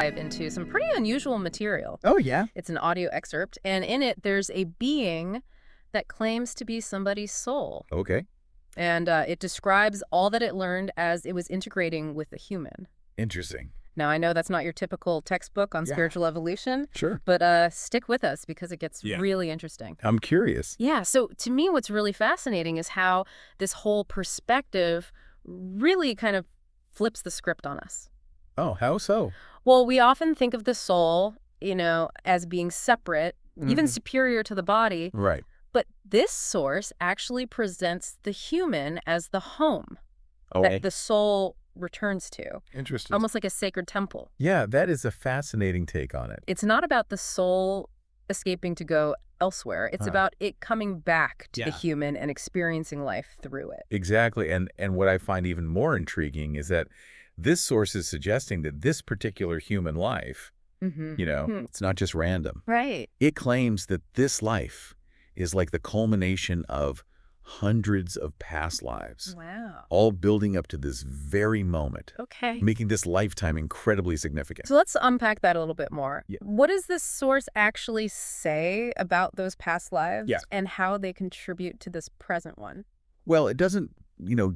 dive into some pretty unusual material. Oh, yeah? It's an audio excerpt, and in it, there's a being that claims to be somebody's soul. Okay. And it describes all that it learned as it was integrating with a human. Interesting. Now, I know that's not your typical textbook on spiritual evolution, Sure. but stick with us because it gets really interesting. I'm curious. Yeah, so to me, what's really fascinating is how this whole perspective really kind of flips the script on us. Oh, how so? Well, we often think of the soul, as being separate, even superior to the body. Right. But this source actually presents the human as the home that the soul returns to. Interesting. Almost like a sacred temple. Yeah, that is a fascinating take on it. It's not about the soul escaping to go elsewhere. It's about it coming back to the human and experiencing life through it. Exactly. And what I find even more intriguing is that this source is suggesting that this particular human life, it's not just random. Right. It claims that this life is like the culmination of hundreds of past lives. Wow. All building up to this very moment. Okay. Making this lifetime incredibly significant. So let's unpack that a little bit more. Yeah. What does this source actually say about those past lives Yeah. and how they contribute to this present one? Well, it doesn't,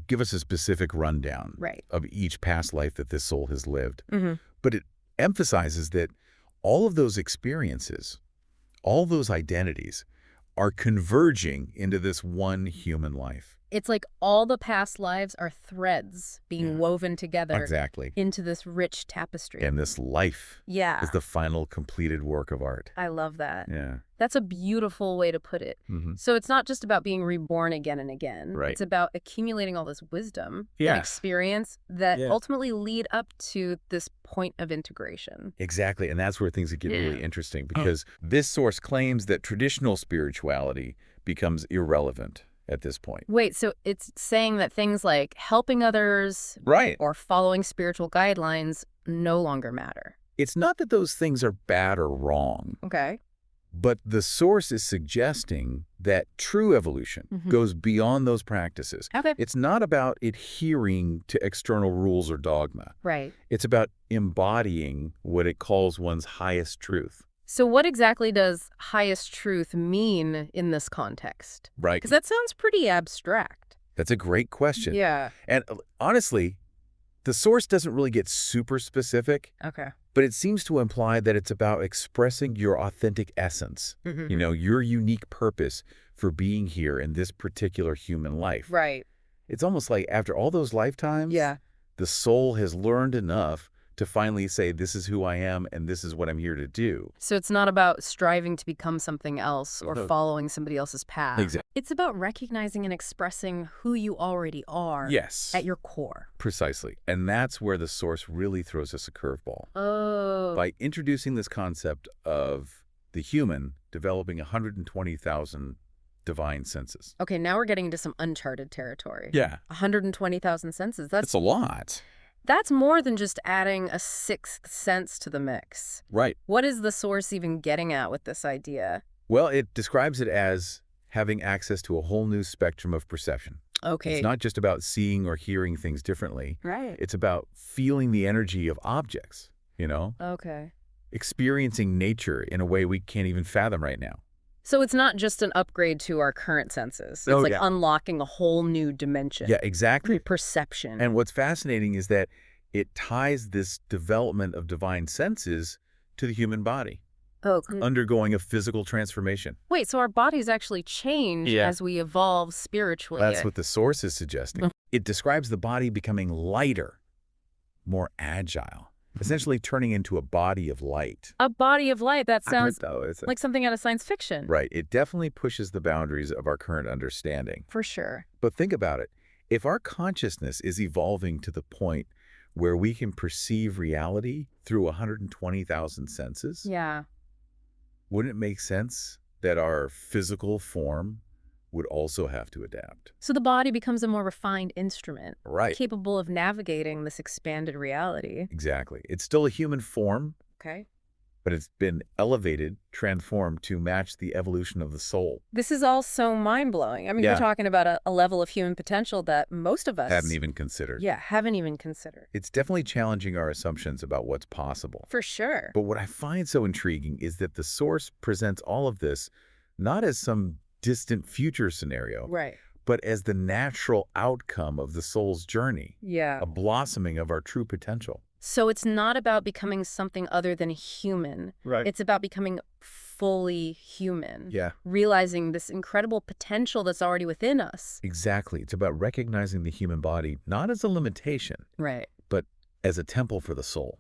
give us a specific rundown Right. of each past life that this soul has lived. Mm-hmm. But it emphasizes that all of those experiences, all those identities, are converging into this one human life. It's like all the past lives are threads being woven together Exactly. into this rich tapestry. And this life Yeah. is the final completed work of art. I love that. Yeah. That's a beautiful way to put it. Mm-hmm. So it's not just about being reborn again and again. Right. It's about accumulating all this wisdom Yeah. and experience that Yeah. ultimately lead up to this point of integration. Exactly. And that's where things get really interesting, because this source claims that traditional spirituality becomes irrelevant at this point. Wait, so it's saying that things like helping others Right. or following spiritual guidelines no longer matter. It's not that those things are bad or wrong, Okay. but the source is suggesting that true evolution goes beyond those practices. Okay. It's not about adhering to external rules or dogma. Right. It's about embodying what it calls one's highest truth. So what exactly does highest truth mean in this context? Right. Because that sounds pretty abstract. That's a great question. Yeah. And honestly, the source doesn't really get super specific, Okay. but it seems to imply that it's about expressing your authentic essence, your unique purpose for being here in this particular human life. Right. It's almost like after all those lifetimes, Yeah. the soul has learned enough to finally say, this is who I am and this is what I'm here to do. So it's not about striving to become something else or No. following somebody else's path. Exactly. It's about recognizing and expressing who you already are Yes. at your core. Precisely. And that's where the source really throws us a curveball. Oh. By introducing this concept of the human developing 120,000 divine senses. Okay, now we're getting into some uncharted territory. Yeah. 120,000 senses. That's a lot. That's more than just adding a sixth sense to the mix. Right. What is the source even getting at with this idea? Well, it describes it as having access to a whole new spectrum of perception. Okay. It's not just about seeing or hearing things differently. Right. It's about feeling the energy of objects, Okay. experiencing nature in a way we can't even fathom right now. So it's not just an upgrade to our current senses. It's Oh, like yeah. unlocking a whole new dimension. Yeah, exactly. Perception. And what's fascinating is that it ties this development of divine senses to the human body, undergoing a physical transformation. Wait, so our bodies actually change as we evolve spiritually. That's what the source is suggesting. It describes the body becoming lighter, more agile, essentially turning into a body of light. A body of light. That sounds It's like something out of science fiction. right. It definitely pushes the boundaries of our current understanding. For sure. But think about it. If our consciousness is evolving to the point where we can perceive reality through 120,000 senses, Yeah. wouldn't it make sense that our physical form would also have to adapt? So the body becomes a more refined instrument, Right. capable of navigating this expanded reality. Exactly. It's still a human form, Okay. but it's been elevated, transformed to match the evolution of the soul. This is all so mind-blowing. I mean, we're Yeah. talking about a level of human potential that most of Hadn't us, even considered. yeah, haven't even considered. It's definitely challenging our assumptions about what's possible. For sure. But what I find so intriguing is that the source presents all of this not as some distant future scenario, Right. but as the natural outcome of the soul's journey, Yeah. a blossoming of our true potential. So it's not about becoming something other than human. Right. It's about becoming fully human. Yeah, Realizing this incredible potential that's already within us. exactly. It's about recognizing the human body not as a limitation, Right. but as a temple for the soul,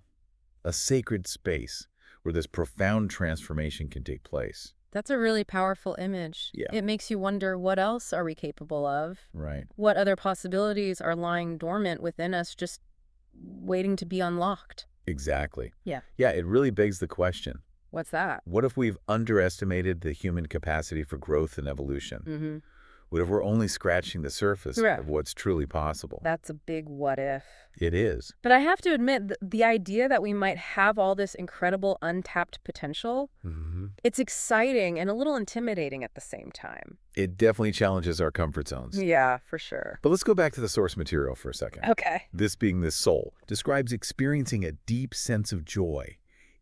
a sacred space where this profound transformation can take place. That's a really powerful image. Yeah. It makes you wonder, what else are we capable of? Right. What other possibilities are lying dormant within us, just waiting to be unlocked? Exactly. Yeah. Yeah, it really begs the question. What's that? What if we've underestimated the human capacity for growth and evolution? Mm-hmm. What if we're only scratching the surface Yeah. of what's truly possible? That's a big what if. It is. But I have to admit, the idea that we might have all this incredible untapped potential, it's exciting and a little intimidating at the same time. It definitely challenges our comfort zones. Yeah, for sure. But let's go back to the source material for a second. Okay. This being this soul describes experiencing a deep sense of joy,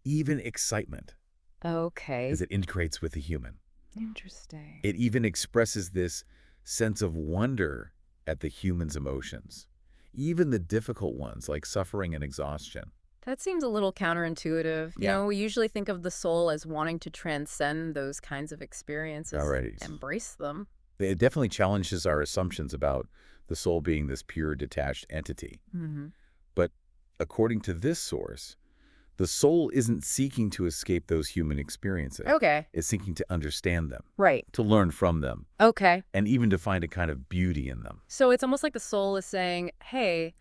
even excitement, Okay. as it integrates with the human. Interesting. It even expresses this sense of wonder at the human's emotions, even the difficult ones like suffering and exhaustion. That seems a little counterintuitive. You Yeah. know, we usually think of the soul as wanting to transcend those kinds of experiences, Alrighty. embrace them. It definitely challenges our assumptions about the soul being this pure, detached entity. Mm-hmm. But according to this source, the soul isn't seeking to escape those human experiences. Okay. It's seeking to understand them, Right. to learn from them, Okay. and even to find a kind of beauty in them. So it's almost like the soul is saying, hey,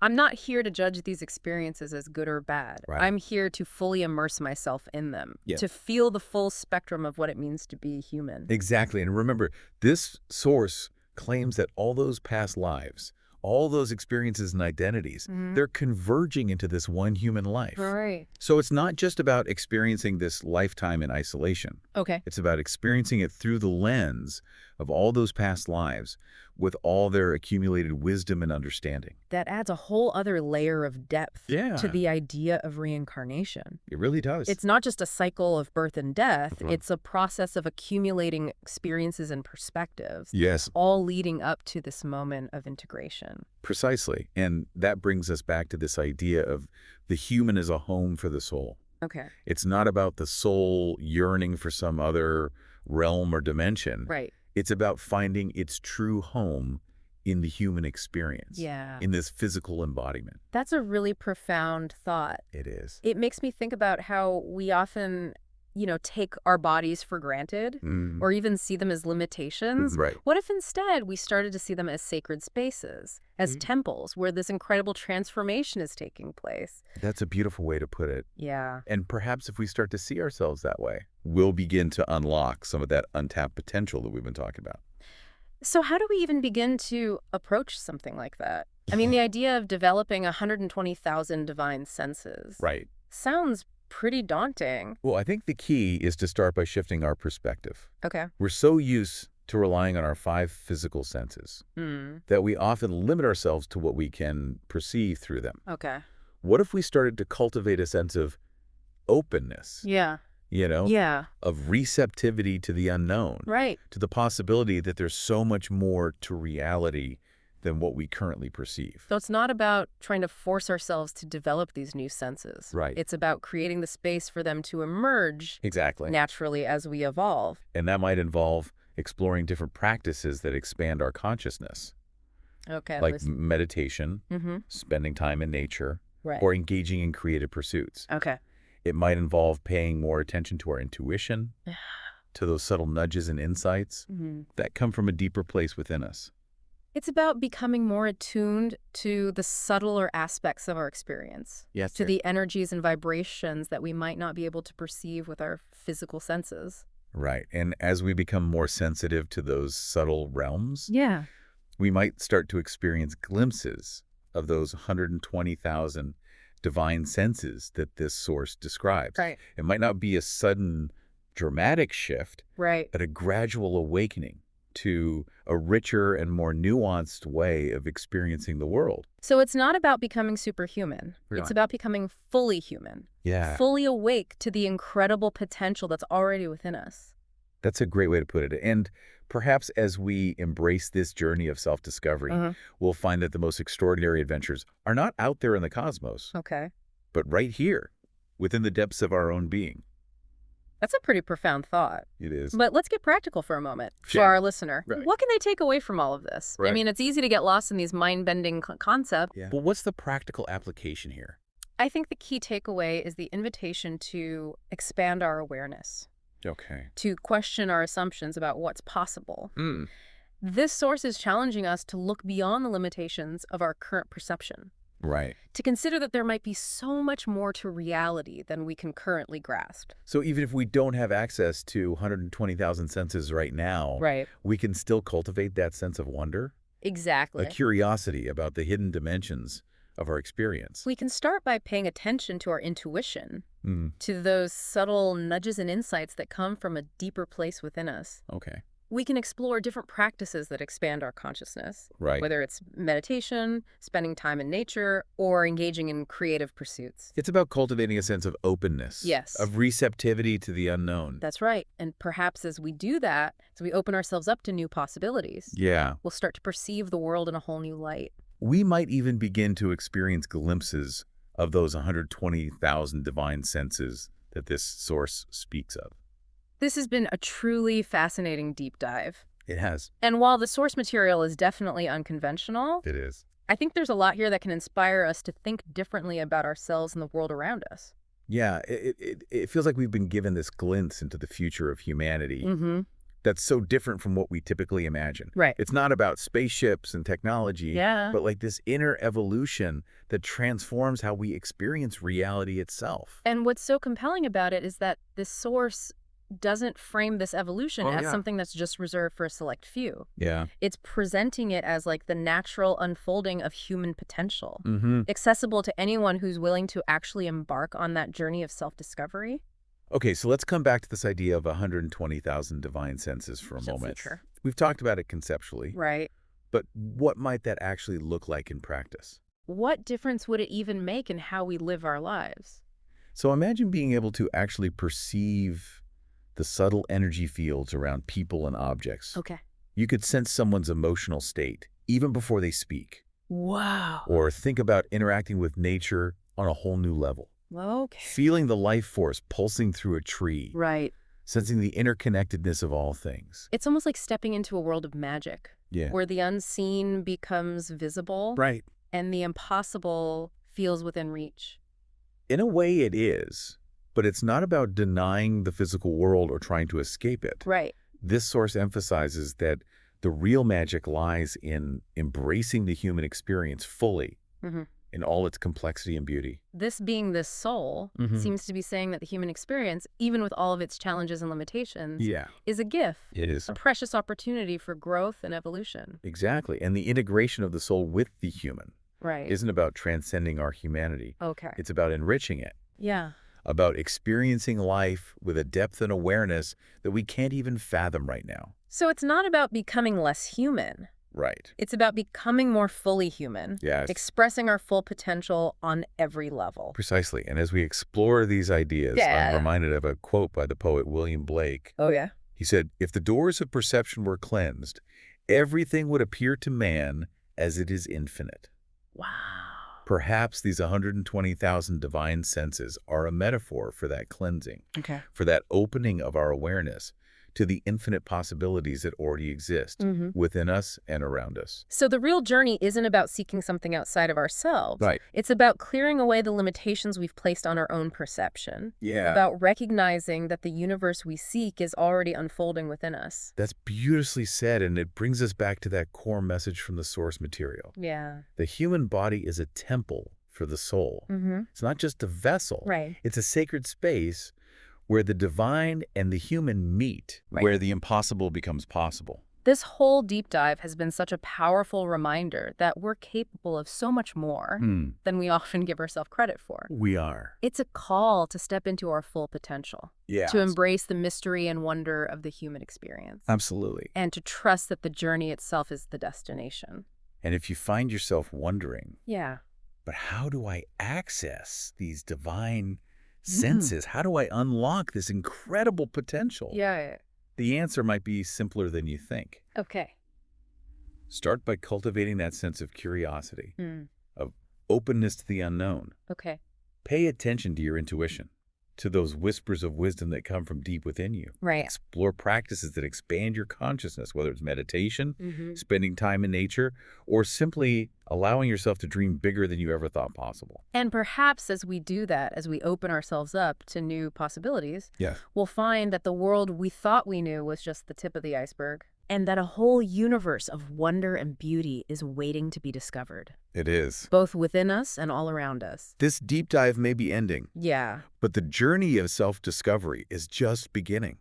I'm not here to judge these experiences as good or bad. Right. I'm here to fully immerse myself in them, Yeah. to feel the full spectrum of what it means to be human. Exactly. And remember, this source claims that all those past lives, all those experiences and identities, they're converging into this one human life. Right. So it's not just about experiencing this lifetime in isolation. Okay. It's about experiencing it through the lens of all those past lives with all their accumulated wisdom and understanding. That adds a whole other layer of depth Yeah. to the idea of reincarnation. It really does. It's not just a cycle of birth and death. Mhm. It's a process of accumulating experiences and perspectives, Yes, all leading up to this moment of integration. precisely. And that brings us back to this idea of the human as a home for the soul. Okay. It's not about the soul yearning for some other realm or dimension. Right. It's about finding its true home in the human experience, Yeah. in this physical embodiment. That's a really profound thought. It is. It makes me think about how we often, take our bodies for granted or even see them as limitations. Right. What if instead we started to see them as sacred spaces, as temples where this incredible transformation is taking place? That's a beautiful way to put it. Yeah. And perhaps if we start to see ourselves that way, we'll begin to unlock some of that untapped potential that we've been talking about. So how do we even begin to approach something like that? I mean, the idea of developing 120,000 divine senses Right. sounds pretty daunting. Well, I think the key is to start by shifting our perspective. Okay. We're so used to relying on our 5 physical senses that we often limit ourselves to what we can perceive through them. Okay. What if we started to cultivate a sense of openness, Yeah. Yeah. of receptivity to the unknown, Right. to the possibility that there's so much more to reality than what we currently perceive? So it's not about trying to force ourselves to develop these new senses. Right. It's about creating the space for them to emerge Exactly. naturally as we evolve. And that might involve exploring different practices that expand our consciousness, Okay. like meditation, Mm-hmm. spending time in nature, Right. or engaging in creative pursuits. Okay. It might involve paying more attention to our intuition, to those subtle nudges and insights Mm-hmm. that come from a deeper place within us. It's about becoming more attuned to the subtler aspects of our experience, Yes, to the energies and vibrations that we might not be able to perceive with our physical senses. Right. And as we become more sensitive to those subtle realms, Yeah. we might start to experience glimpses of those 120,000 divine senses that this source describes. Right. It might not be a sudden, dramatic shift, Right. but a gradual awakening to a richer and more nuanced way of experiencing the world. So it's not about becoming superhuman. Really? It's about becoming fully human, Yeah, fully awake to the incredible potential that's already within us. that's a great way to put it. And perhaps as we embrace this journey of self-discovery, we'll find that the most extraordinary adventures are not out there in the cosmos, Okay. but right here, within the depths of our own being. That's a pretty profound thought. It is. But let's get practical for a moment for Sure. our listener. Right. What can they take away from all of this? I Right. mean, it's easy to get lost in these mind-bending concepts. Yeah. But what's the practical application here? I think the key takeaway is the invitation to expand our awareness, Okay. to question our assumptions about what's possible. Mm. This source is challenging us to look beyond the limitations of our current perception, Right. to consider that there might be so much more to reality than we can currently grasp. So even if we don't have access to 120,000 senses right now, Right. we can still cultivate that sense of wonder, Exactly. a curiosity about the hidden dimensions of our experience. We can start by paying attention to our intuition, Mm. to those subtle nudges and insights that come from a deeper place within us. Okay. We can explore different practices that expand our consciousness, Right. whether it's meditation, spending time in nature, or engaging in creative pursuits. It's about cultivating a sense of openness. Yes. Of receptivity to the unknown. That's right. And perhaps as we do that, as we open ourselves up to new possibilities, Yeah. we'll start to perceive the world in a whole new light. We might even begin to experience glimpses of those 120,000 divine senses that this source speaks of. This has been a truly fascinating deep dive. It has. And while the source material is definitely unconventional, It is. I think there's a lot here that can inspire us to think differently about ourselves and the world around us. Yeah, it feels like we've been given this glimpse into the future of humanity Mm-hmm. that's so different from what we typically imagine. Right. It's not about spaceships and technology, Yeah. but like this inner evolution that transforms how we experience reality itself. And what's so compelling about it is that this source doesn't frame this evolution Oh, as yeah. something that's just reserved for a select few. Yeah. It's presenting it as like the natural unfolding of human potential, Mm-hmm. accessible to anyone who's willing to actually embark on that journey of self-discovery. Okay, so let's come back to this idea of 120,000 divine senses for a So moment. future. We've talked about it conceptually, Right. but what might that actually look like in practice? What difference would it even make in how we live our lives? So imagine being able to actually perceive the subtle energy fields around people and objects. Okay. You could sense someone's emotional state even before they speak, Wow. or think about interacting with nature on a whole new level. Okay. Feeling the life force pulsing through a tree, Right. sensing the interconnectedness of all things. It's almost like stepping into a world of magic, Yeah. where the unseen becomes visible Right. and the impossible feels within reach. In a way it is, but it's not about denying the physical world or trying to escape it. Right. This source emphasizes that the real magic lies in embracing the human experience fully Mm-hmm. in all its complexity and beauty. This being this soul Mhm. seems to be saying that the human experience, even with all of its challenges and limitations, Yeah. is a gift, It is. a precious opportunity for growth and evolution. Exactly. And the integration of the soul with the human Right. isn't about transcending our humanity. Okay. It's about enriching it, Yeah. about experiencing life with a depth and awareness that we can't even fathom right now. So it's not about becoming less human. Right. It's about becoming more fully human, Yes. expressing our full potential on every level. Precisely. And as we explore these ideas, Yeah. I'm reminded of a quote by the poet William Blake. Oh, yeah? He said, "If the doors of perception were cleansed, everything would appear to man as it is infinite." Wow. Perhaps these 120,000 divine senses are a metaphor for that cleansing, Okay. for that opening of our awareness to the infinite possibilities that already exist Mm-hmm. within us and around us. So the real journey isn't about seeking something outside of ourselves. Right. It's about clearing away the limitations we've placed on our own perception, Yeah. about recognizing that the universe we seek is already unfolding within us. That's beautifully said, and it brings us back to that core message from the source material. Yeah. The human body is a temple for the soul. Mm-hmm. It's not just a vessel. Right. It's a sacred space where the divine and the human meet, Right. where the impossible becomes possible. This whole deep dive has been such a powerful reminder that we're capable of so much more Hmm. than we often give ourselves credit for. We are. It's a call to step into our full potential, Yeah. to embrace the mystery and wonder of the human experience, Absolutely. and to trust that the journey itself is the destination. And if you find yourself wondering, Yeah. but how do I access these divine Mm. senses? How do I unlock this incredible potential? Yeah. The answer might be simpler than you think. Okay. Start by cultivating that sense of curiosity, Mm. of openness to the unknown. Okay. Pay attention to your intuition, to those whispers of wisdom that come from deep within you. Right. Explore practices that expand your consciousness, whether it's meditation, Mm-hmm. spending time in nature, or simply allowing yourself to dream bigger than you ever thought possible. And perhaps as we do that, as we open ourselves up to new possibilities, Yes. we'll find that the world we thought we knew was just the tip of the iceberg, and that a whole universe of wonder and beauty is waiting to be discovered, It is. both within us and all around us. This deep dive may be ending, Yeah. but the journey of self-discovery is just beginning.